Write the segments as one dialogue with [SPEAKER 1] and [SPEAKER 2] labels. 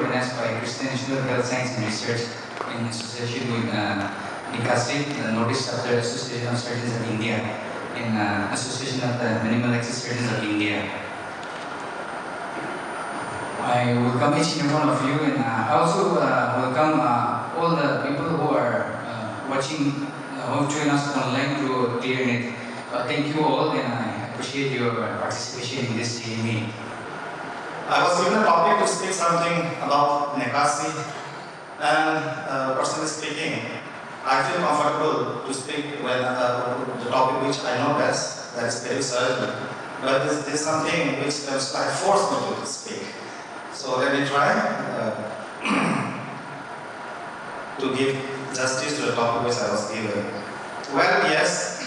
[SPEAKER 1] organized by Christian Institute of Health Science and Research in association with Cihsr, the Nordic Chapter Association of Surgeons of India, in association of the Minimal Access Surgeons of India. I welcome each and every one of you, and I also welcome all the people who are watching, who join us online through ClearNet. Thank you all, and I appreciate your participation in this meeting.
[SPEAKER 2] I was given a topic to speak something about Nekasi, and personally speaking, I feel comfortable to speak when the topic which I know best, that is pelvic surgery. But this is something which forced me to speak. So let me try to give justice to the topic which I was given. Well, yes,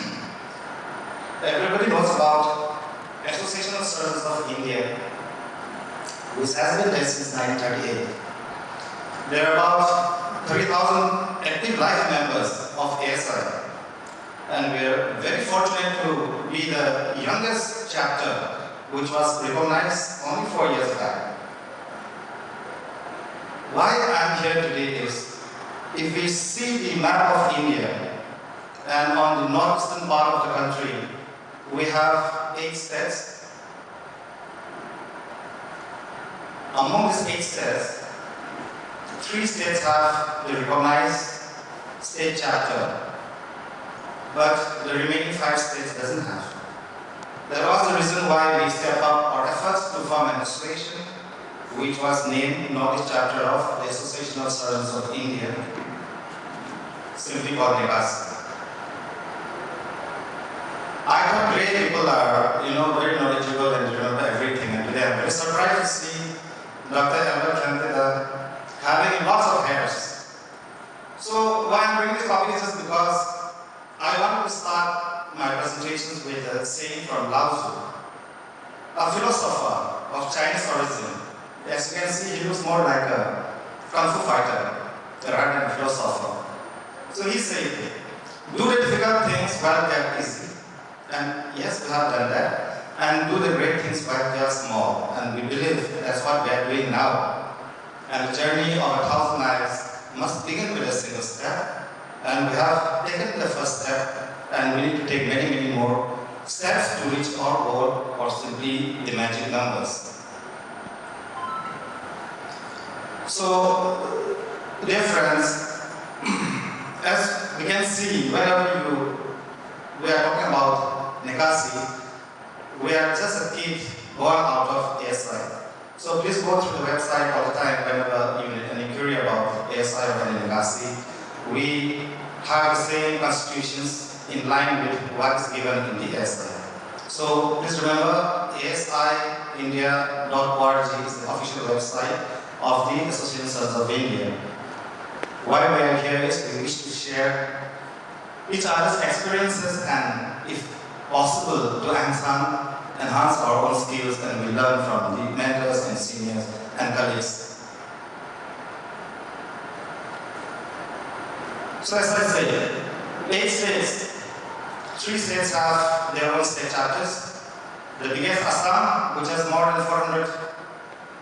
[SPEAKER 2] everybody knows about Association of Surgeons of India, which has been there since 1938. There are about 30,000 active life members of ASI, and we are very fortunate to be the youngest chapter which was recognized only 4 years back. Why I am here today is, if we see the map of India, and on the northeastern part of the country, we have 8 states. Among these 8 states, 3 states have the recognized state chapter, but the remaining 5 states doesn't have. That was the reason why we stepped up our efforts to form an association, which was named Northeast Chapter of the Association of Surgeons of India, simply called Organises. I thought great people are, very knowledgeable and remember everything, and today I'm very surprised to see Dr. Albert Kanteda having lots of hairs. So why I'm bringing this topic is just because I wanted to start my presentations with a saying from Lao Tzu, a philosopher of Chinese origin. As you can see, he looks more like a kung fu fighter rather than a philosopher. So he said, do the difficult things while they are easy. And yes, we have done that. And do the great things while they are small. And we believe that's what we are doing now. And the journey of 1,000 miles must begin with a single step. And we have taken the first step, and we need to take many, many more steps to reach our goal, or simply the magic numbers. So, dear friends, as we can see, whenever we are talking about Nekasi, we are just a kid born out of ASI. So please go through the website all the time whenever you need any query about ASI or any Nekasi. We have the same constitutions in line with what is given in the ASI. So please remember, asindia.org is the official website of the Association of Surgeons of India. Why we are here is we wish to share each other's experiences and, if possible, to enhance our own skills, and we learn from the mentors and seniors and colleagues. So as I said, 8 states, 3 states have their own state chapters. The biggest, Assam, which has more than 400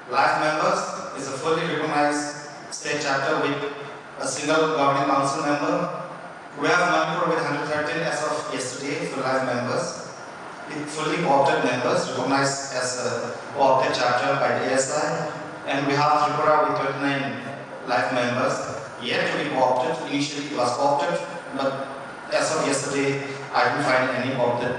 [SPEAKER 2] life members, is a fully recognized state chapter with a single governing council member. We have Manipur with 113 as of yesterday for life members, with fully co-opted members recognized as a co-opted chapter by the ASI. And we have Tripura with 29 life members, yet to be co-opted. Initially it was co-opted, but as of yesterday I didn't find any co-opted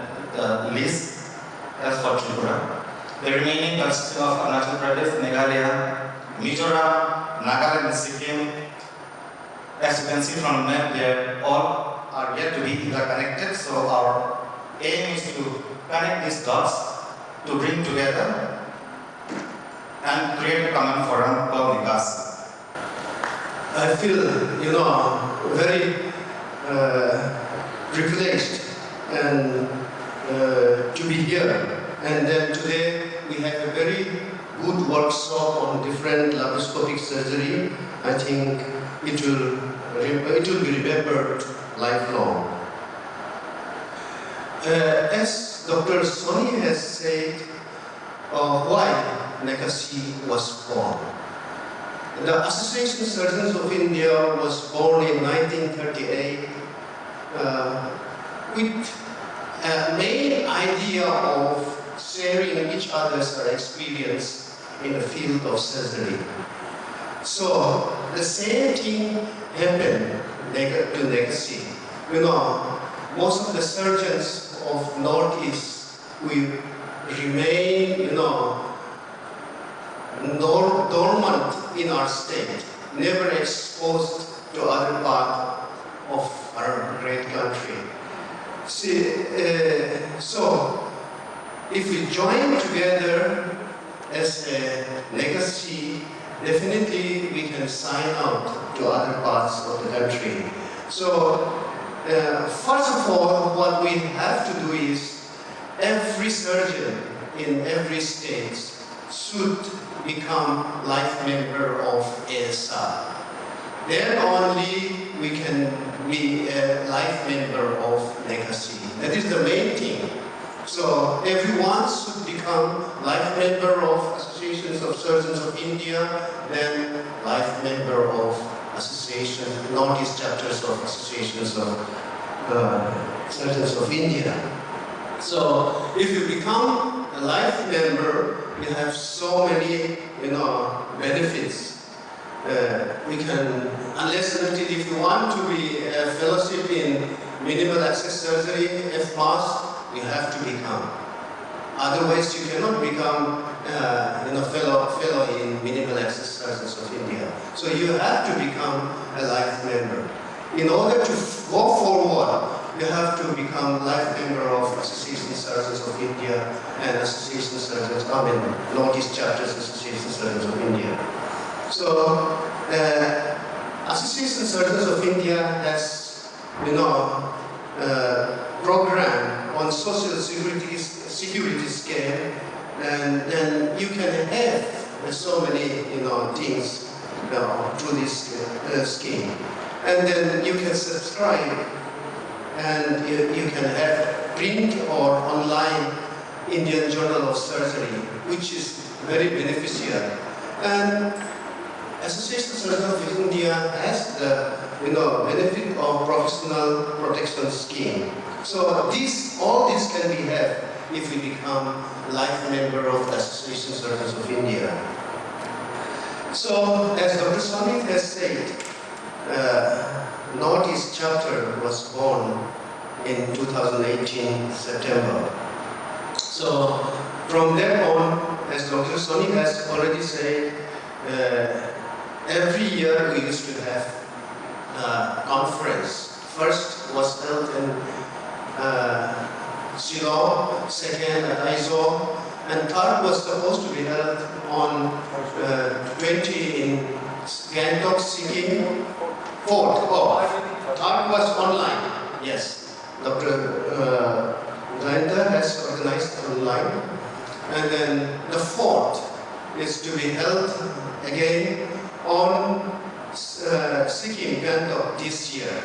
[SPEAKER 2] list as for Tripura. The remaining consisting of Arunachal Pradesh, Meghalaya, Mizoram, Nagaland and Sikkim. As you can see from the map there, all are yet to be interconnected, so our aim is to connect these dots to bring together and create a common forum called Nekasi.
[SPEAKER 3] I feel, very privileged and to be here. And then today we have a very good workshop on different laparoscopic surgery. I think it will be remembered lifelong. As Dr. Soni has said, why Nekasi was born. The Association Surgeons of India was born in 1938 with a main idea of sharing each other's experience in the field of surgery. So the same thing happened to Legacy. You know, most of the surgeons of Northeast will remain, you know, dormant in our state, never exposed to other part of our great country. See, so if we join together as a legacy, definitely we can sign out to other parts of the country. So first of all, what we have to do is every surgeon in every state should become life member of ASR. Then only we can be a life member of Legacy. That is the main thing. So everyone should become life member of Associations of Surgeons of India, then life member of Association, Northeast chapters of Associations of Surgeons of India. So if you become a life member, you have so many, you know, benefits. We can, unless and until if you want to be a fellowship in minimal access surgery, FMAS, you have to become. Otherwise, you cannot become, you know, fellow in minimal access surgeons of India. So you have to become a life member. In order to go forward, you have to become life member of Association Surgeons of India and Association Surgeons, I mean, Northeast Chapters Association Surgeons of India. So, Association Surgeons of India has, you know, program on social security scale, and then you can have so many, you know, things through this scheme. And then you can subscribe, and you can have print or online Indian Journal of Surgery, which is very beneficial. And Association Surgeons of India has the, you know, benefit of professional protection scheme. So all this can be had if we become life member of the Association Surgeons of India. So as Dr. Swami has said, Northeast chapter was born in 2018 September. So from there on, as Dr. Soni has already said, every year we used to have a conference. First was held in Shillong, second at Aizawl, and third was supposed to be held on 20 in Gangtok, Sikkim. Fourth, third was online. Yes, Dr. Jayanta has organized online. And then the fourth is to be held again on Sikkim, Gangtok this year.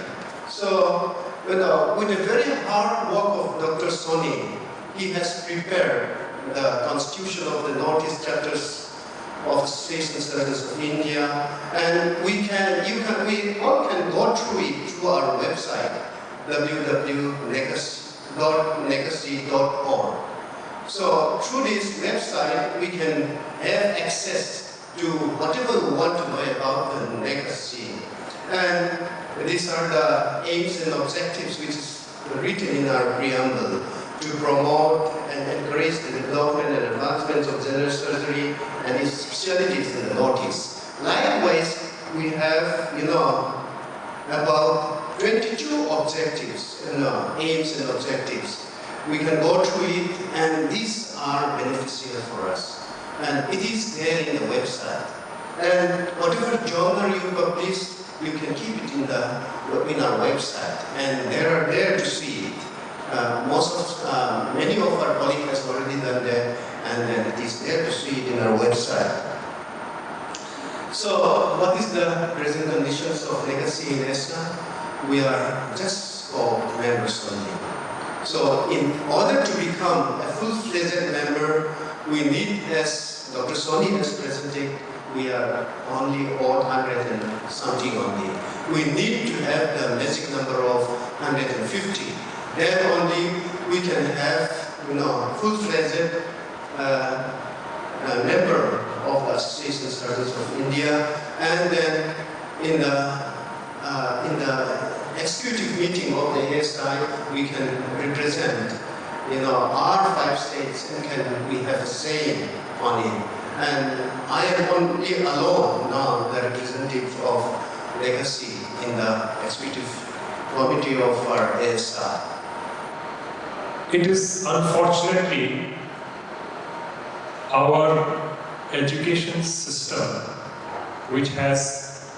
[SPEAKER 3] So, with the very hard work of Dr. Soni, he has prepared the constitution of the Northeast chapters of Association Surgeons of India, and we all can go through it through our website, www.legacy.org. So through this website, we can have access to whatever we want to know about the legacy. And these are the aims and objectives which is written in our preamble: to promote and encourage the development and advancement of general surgery and its specialties in the Northeast. Likewise, we have, about 22 objectives, aims and objectives. We can go through it, and these are beneficial for us. And it is there in the website. And whatever journal you publish, you can keep it in our website, and they are there to see it. Many of our colleagues has already done that, and then it is there to see it in our website. So, what is the present conditions of legacy in ESNA? We are just scope members only. So, in order to become a full-fledged member, we need, as Dr. Soni has presented, we are only odd 100 and something only. We need to have the magic number of 150. Then only we can have, full-fledged member of the Association Studies of India, and then in the executive meeting of the ASI, we can represent, our 5 states, and we have a say on it. And I am only alone now the representative of legacy in the executive committee of our ASI.
[SPEAKER 4] It is unfortunately our education system which has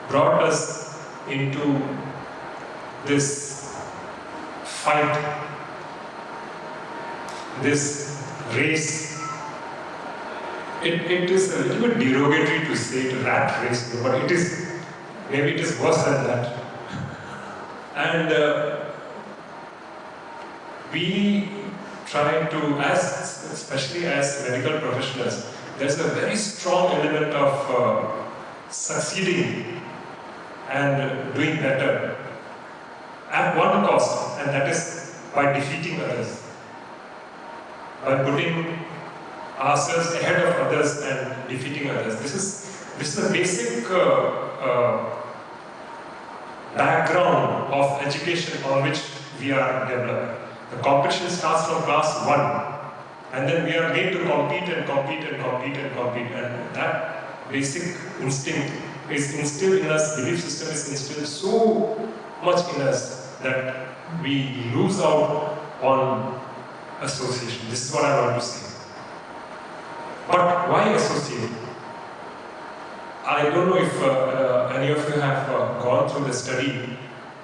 [SPEAKER 4] brought us into this fight, this race. It is a little bit derogatory to say it rat race, but maybe it is worse than that. And we try to, especially as medical professionals, there's a very strong element of succeeding and doing better at one cost, and that is by defeating others, by putting ourselves ahead of others and defeating others. This is a basic background of education on which we are developed. The competition starts from class 1, and then we are made to compete and compete and compete and compete, and that basic instinct is instilled in us, belief system is instilled so much in us that we lose out on association. This is what I want to say. But why associate? I don't know if any of you have gone through the study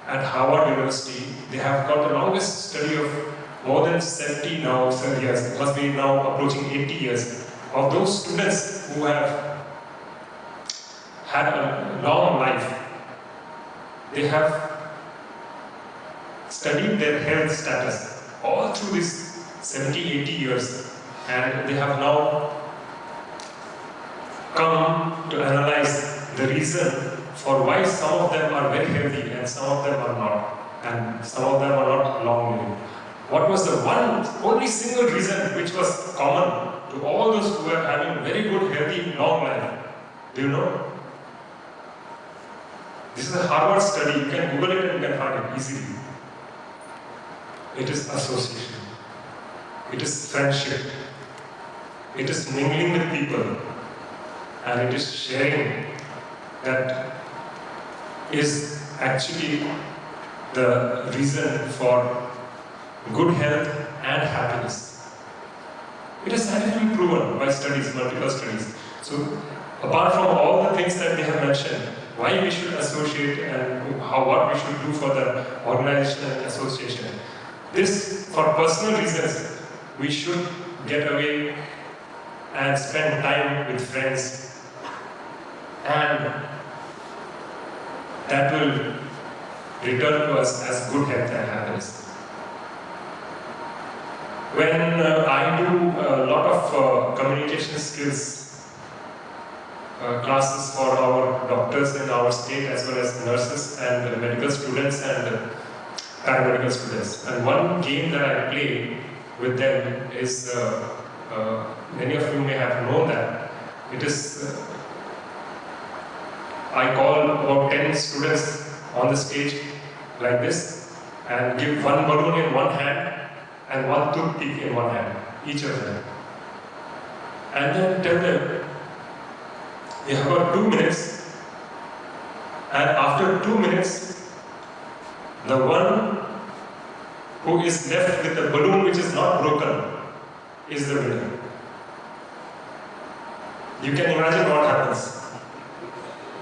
[SPEAKER 4] at Harvard University. They have got the longest study of more than 70 years. It must be now approaching 80 years. Of those students who have had a long life, they have studied their health status all through these 70, 80 years, and they have now come to analyze the reason for why some of them are very healthy and some of them are not, and some of them are not long living. What was the only single reason which was common to all those who were having very good, healthy, long life? Do you know? This is a Harvard study. You can Google it and you can find it easily. It is association. It is friendship. It is mingling with people. And it is sharing that is actually the reason for good health and happiness. It is scientifically proven by studies, multiple studies. So, apart from all the things that they have mentioned, why we should associate and what we should do for the organization and association. This, for personal reasons, we should get away and spend time with friends, and that will return to us as good health and happiness. When I do a lot of communication skills classes for our doctors in our state, as well as nurses and medical students and paramedical students. And one game that I play with them is, many of you may have known that, it is, I call about 10 students on the stage like this and give one balloon in one hand and one toothpick in one hand, each of them. And then tell them, you have got 2 minutes, and after 2 minutes, the one who is left with the balloon which is not broken is the winner. You can imagine what happens.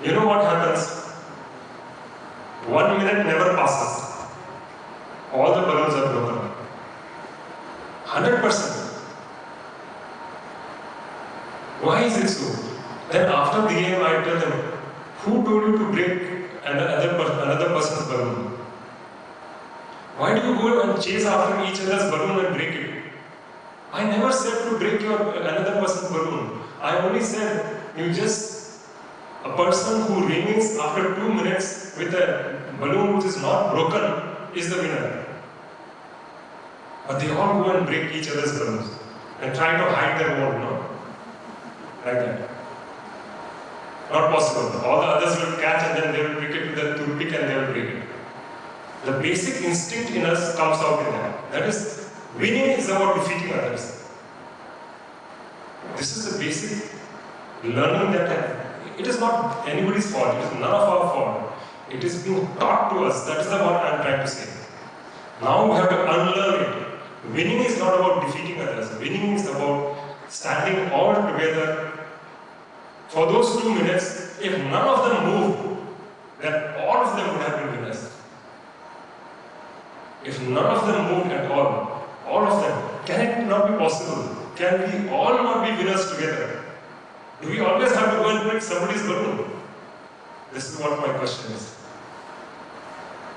[SPEAKER 4] You know what happens? 1 minute never passes. All the balloons are broken. 100%. Why is it so? Then after the game I tell them, who told you to break another person's balloon? Why do you go and chase after each other's balloon and break it? I never said to break another person's balloon. I only said a person who remains after 2 minutes with a balloon which is not broken is the winner. But they all go and break each other's balloons and try to hide their own, no? Like that. Not possible. All the others will catch and then they will break it with a toothpick and they will break it. The basic instinct in us comes out in that. That is, winning is about defeating others. This is the basic learning that it is not anybody's fault, it is none of our fault. It is being taught to us. That is what I am trying to say. Now we have to unlearn it. Winning is not about defeating others. Winning is about standing all together. For those 2 minutes, if none of them move, then all of them would have been winners. If none of them moved at all of them, can it not be possible? Can we all not be winners together? Do we always have to go and break somebody's balloon? This is what my question is.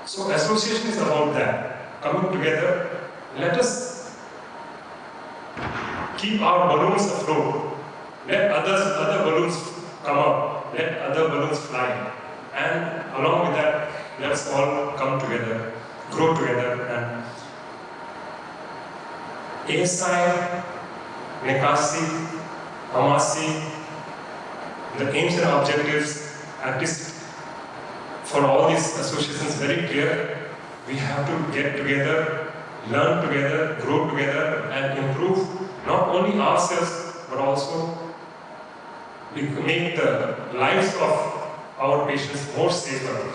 [SPEAKER 4] So association is about that. Coming together, let us keep our balloons afloat. Let other balloons come up. Let other balloons fly. And along with that, let's all come together, grow together, and ASI, Nikasi, Hamasi, the aims and objectives, at least for all these associations, very clear. We have to get together, learn together, grow together, and improve not only ourselves but also make the lives of our patients more safer.